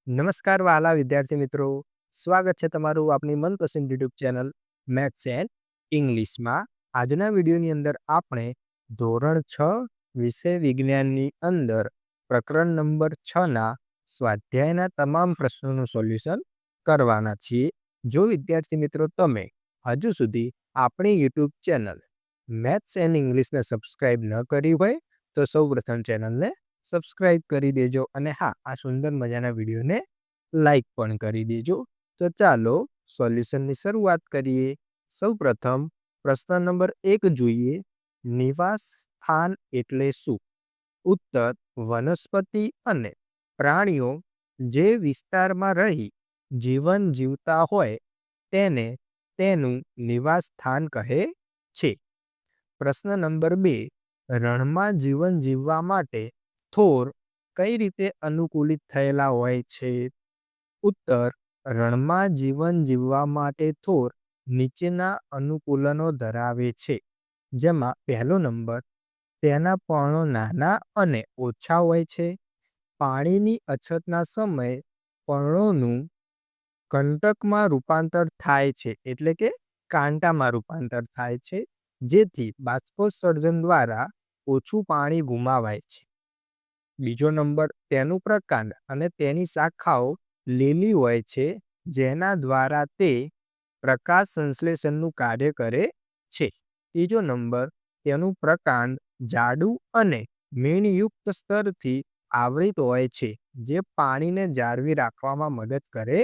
નમસ્કાર વહાલા વિદ્યાર્થી મિત્રો, સ્વાગત છે તમારું આપણી મનપસંદ યુટ્યુબ ચેનલ મેથ્સ એન્ડ ઇંગ્લિશમાં. આજના વિડીયોની અંદર આપણે ધોરણ 6 વિષય વિજ્ઞાનની અંદર પ્રકરણ નંબર 6ના સ્વાધ્યાયના તમામ પ્રશ્નોનું સોલ્યુશન કરવાના છીએ. જો વિદ્યાર્થી મિત્રો તમે હજુ સુધી આપણી યુટ્યુબ ચેનલ મેથ્સ એન્ડ ઇંગ્લિશને સબસ્ક્રાઇબ ન કરી હોય તો સૌપ્રથમ ચેનલને સબસ્ક્રાઇબ કરી દેજો અને હા, આ સુંદર મજાના વિડીયોને લાઈક પણ કરી દેજો. તો ચાલો સોલ્યુશનની શરૂઆત કરીએ. સૌપ્રથમ પ્રશ્ન નંબર 1 જોઈએ. નિવાસ સ્થાન એટલે શું? ઉત્તર: વનસ્પતિ અને પ્રાણીઓ જે વિસ્તારમાં રહી જીવન જીવતા હોય તેને તેનું નિવાસ સ્થાન કહે છે. પ્રશ્ન નંબર 2: રણમાં જીવન જીવવા માટે થોર કઈ રીતે અનુકૂલિત થયેલા હોય છે? ઉત્તર: રણમાં જીવન જીવવા માટે થોર નીચેના અનુકૂલનો ધરાવે છે. જેમાં પહેલો નંબર, તેના પર્ણો નાના અને ઓછા હોય છે. પાણીની અછતના સમયે પર્ણોનું કંટકમાં રૂપાંતર થાય છે, એટલે કે કાંટામાં રૂપાંતર થાય છે, જેથી બાષ્પોત્સર્જન દ્વારા ઓછું પાણી ગુમાવાય છે. બીજો નંબર, તેનું પ્રકાંડ અને તેની શાખાઓ લીલી હોય છે, જેના દ્વારા તે પ્રકાશ સંશ્લેષણનું કાર્ય કરે છે. ત્રીજો નંબર, તેનું પ્રકાંડ જાડું અને મીણયુક્ત સ્તરથી આવૃત હોય છે, જે પાણીને જાળવી રાખવામાં મદદ કરે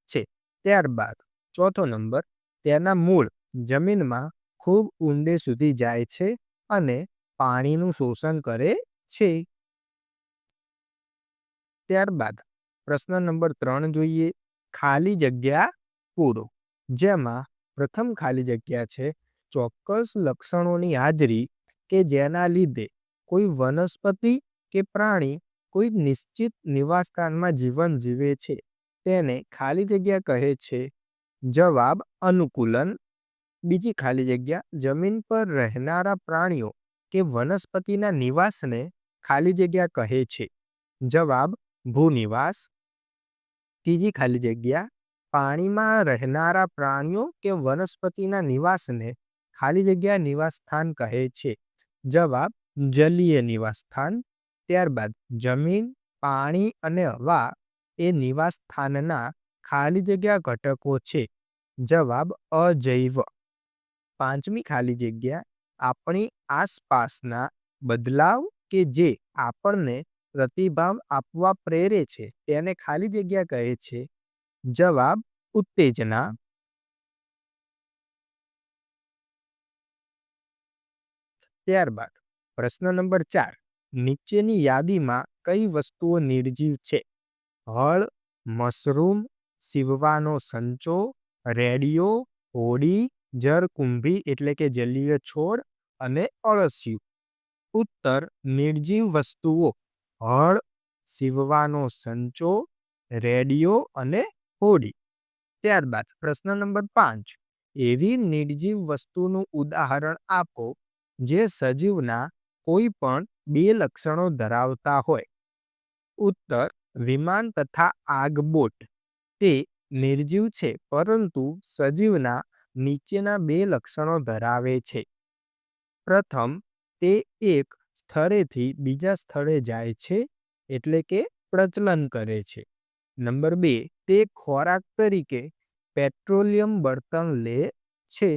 છે. ત્યારબાદ ચોથો નંબર, તેના મૂળ જમીનમાં ખૂબ ઊંડે સુધી જાય છે અને પાણીનું શોષણ કરે છે. ત્યારબાદ પ્રશ્ન નંબર 3 જોઈએ. ખાલી જગ્યા પૂરો. જેમાં પ્રથમ ખાલી જગ્યા છે, ચોક્કસ લક્ષણોની હાજરી કે જેના લીધે કોઈ વનસ્પતિ કે પ્રાણી કોઈ નિશ્ચિત નિવાસસ્થાનમાં જીવન જીવે છે તેને ખાલી જગ્યા કહે છે. જવાબ: અનુકૂલન. બીજી ખાલી જગ્યા, જમીન પર રહેનારા પ્રાણીઓ કે વનસ્પતિના નિવાસને ખાલી જગ્યા કહે છે. જવાબ: ભૂનિવાસ. ત્રીજી ખાલી જગ્યા, પાણીમાં રહેનારા પ્રાણીઓ કે વનસ્પતિના નિવાસને ખાલી જગ્યા નિવાસ સ્થાન કહે છે. જવાબ: જલીય નિવાસ સ્થાન. ત્યારબાદ જમીન, પાણી અને હવા એ નિવાસ સ્થાનના ખાલી જગ્યા ઘટકો છે. જવાબ: અજૈવ. પાંચમી ખાલી જગ્યા, આપણી આસપાસના બદલાવ કે જે આપણને પ્રતિભાવ આપવા પ્રેરે છે તેને ખાલી જગ્યા કહે છે. જવાબ: ઉત્તેજના. ત્યારબાદ પ્રશ્ન નંબર 4, નીચેની યાદીમાં કઈ વસ્તુઓ નિર્જીવ છે? હળ, મશરૂમ, સીવવાનો સંચો, રેડિયો, હોડી, જળકુંભી એટલે કે જલીય છોડ અને અળસિયું. ઉત્તર: નિર્જીવ વસ્તુઓ હળ, સીવવાનો સંચો, રેડિયો અને હોડી. ત્યારબાદ પ્રશ્ન નંબર 5, એવી નિર્જીવ વસ્તુનું ઉદાહરણ આપો જે સજીવના કોઈ પણ બે લક્ષણો ધરાવતા હોય. ઉત્તર: વિમાન તથા આગબોટ. તે નિર્જીવ છે પરંતુ સજીવના નીચેના બે લક્ષણો ધરાવે છે. પ્રથમ, તે એક સ્થળેથી બીજા સ્થળે જાય છે, એટલે કે પ્રચલન કરે છે. નંબર 2, તે ખોરાક તરીકે પેટ્રોલિયમ બળતણ લે છે.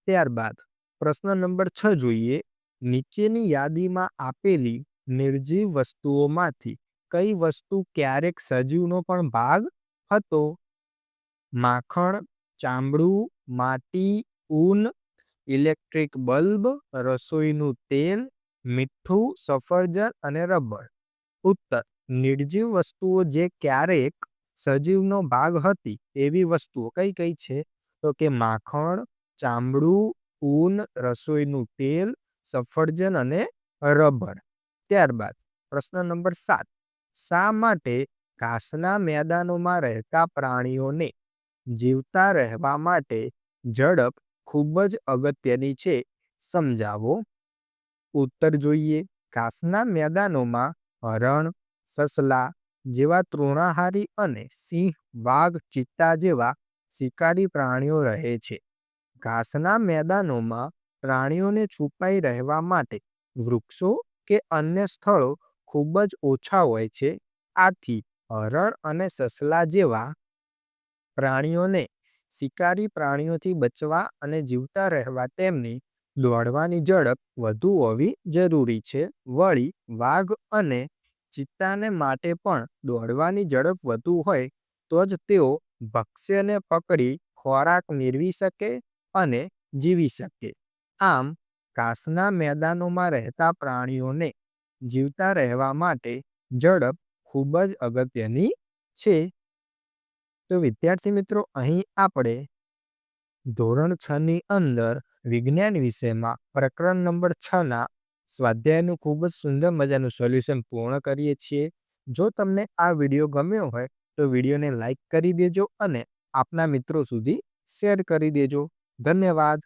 ત્યારબાદ પ્રશ્ન નંબર 6 જોઈએ. નીચેની યાદીમાં આપેલી નિર્જીવ વસ્તુઓમાંથી કઈ વસ્તુ ક્યારેક સજીવનો પણ ભાગ હતો? માખણ, ચામડું, માટી, ઊન, ઇલેક્ટ્રિક બલ્બ, રસોઈનું તેલ, મીઠું, સફરજન અને રબર. ઉત્તર: નિર્જીવ વસ્તુઓ જે ક્યારેક સજીવનો ભાગ હતી એવી વસ્તુઓ કઈ કઈ છે? તો કે માખણ, ચામડું, ઊન, રસોઈનું તેલ, સફરજન અને રબર. ત્યારબાદ પ્રશ્ન નંબર 7, શા માટે ઘાસના મેદાનોમાં રહેતા પ્રાણીઓને જીવતા રહેવા માટે ઝડપ ખૂબ જ અગત્યની છે? સમજાવો. ઉત્તર જોઈએ. ઘાસના મેદાનોમાં હરણ, સસલા, જેવા તૃણાહારી અને સિંહ, વાઘ, ચિત્તા જેવા શિકારી પ્રાણીઓ રહે છે. ઘાસના મેદાનોમાં પ્રાણીઓને છુપાઈ રહેવા માટે વૃક્ષો કે અન્ય સ્થળો ખૂબ જ ઓછા હોય છે. આથી હરણ અને સસલા જેવા પ્રાણીઓને શિકારી પ્રાણીઓથી બચવા અને જીવતા રહેવા તેમની દોડવાની ઝડપ વધુ હોવી જરૂરી છે. વળી વાઘ અને ચિત્તાને માટે પણ દોડવાની ઝડપ વધુ હોય તો જ તેઓ ભક્ષ્યને પકડી ખોરાક મેળવી શકે અને જીવી શકે. આમ ઘાસના મેદાનોમાં રહેતા પ્રાણીઓને જીવતા રહેવા માટે ઝડપ ખૂબ જ અગત્યની છે. તો વિદ્યાર્થી મિત્રો, અહીં આપણે ધોરણ 6 ની અંદર વિજ્ઞાન વિષયમાં પ્રકરણ નંબર 6 ના સ્વાધ્યાયનું ખૂબ જ સુંદર મજાનું સોલ્યુશન પૂર્ણ કરીએ છીએ. જો તમને આ વિડીયો ગમ્યો હોય તો વિડીયોને લાઈક કરી દેજો અને આપના મિત્રો સુધી શેર કરી દેજો. ધન્યવાદ.